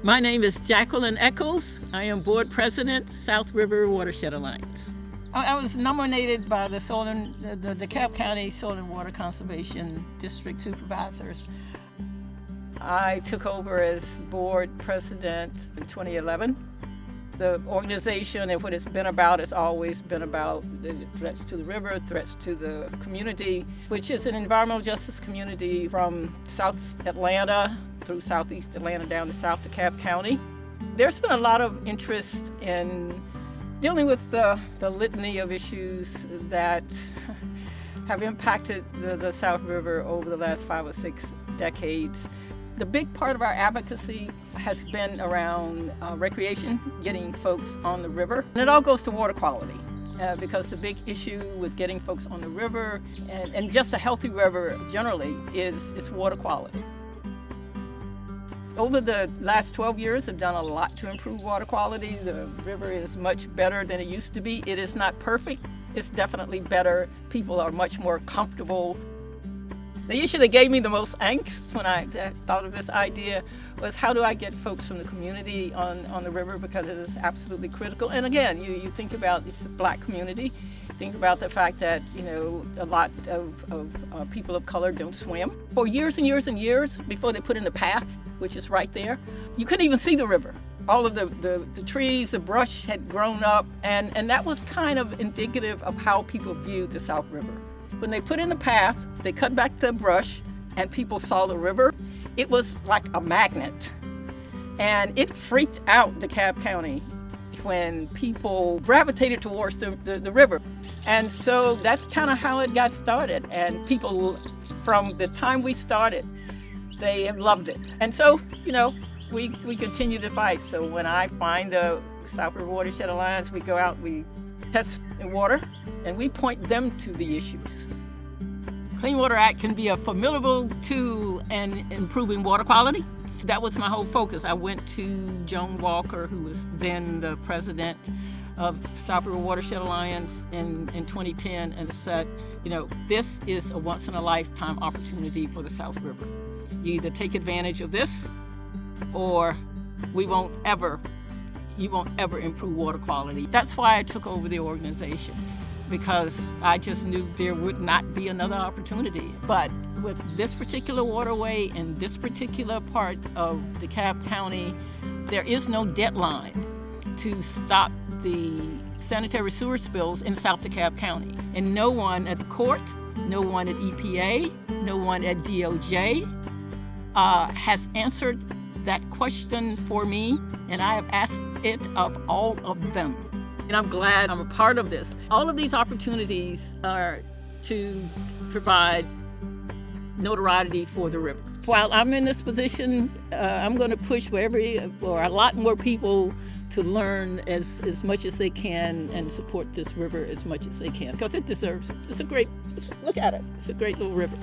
My name is Jacqueline Eccles. I am board president, South River Watershed Alliance. I was nominated by the DeKalb County Soil and Water Conservation District Supervisors. I took over as board president in 2011. The organization and what it's been about has always been about the threats to the river, threats to the community, which is an environmental justice community from South Atlanta through Southeast Atlanta down to South DeKalb County. There's been a lot of interest in dealing with the litany of issues that have impacted the South River over the last 5 or 6 decades. The big part of our advocacy has been around recreation, getting folks on the river. And it all goes to water quality because the big issue with getting folks on the river and just a healthy river generally is water quality. Over the last 12 years, I've done a lot to improve water quality. The river is much better than it used to be. It is not perfect. It's definitely better. People are much more comfortable. The issue that gave me the most angst when I thought of this idea was how do I get folks from the community on the river, because it is absolutely critical. And again, you think about this Black community, think about the fact that, a lot of people of color don't swim. For years and years and years before they put in the path, which is right there, you couldn't even see the river. All of the trees, the brush had grown up, and that was kind of indicative of how people viewed the South River. When they put in the path, they cut back the brush and people saw the river. It was like a magnet. And it freaked out DeKalb County when people gravitated towards the river. And so that's kind of how it got started. And people, from the time we started, they have loved it. And so, we continue to fight. So when I find a South River Watershed Alliance, we go out, we test water, and we point them to the issues. Clean Water Act can be a formidable tool in improving water quality. That was my whole focus. I went to Joan Walker, who was then the president of South River Watershed Alliance in 2010, and said, this is a once-in-a-lifetime opportunity for the South River. You either take advantage of this, or you won't ever improve water quality. That's why I took over the organization, because I just knew there would not be another opportunity. But with this particular waterway and this particular part of DeKalb County, there is no deadline to stop the sanitary sewer spills in South DeKalb County. And no one at the court, no one at EPA, no one at DOJ has answered that question for me, and I have asked it of all of them. And I'm glad I'm a part of this. All of these opportunities are to provide notoriety for the river. While I'm in this position, I'm going to push for a lot more people to learn as much as they can and support this river as much as they can, because it deserves it. Look at it. It's a great little river.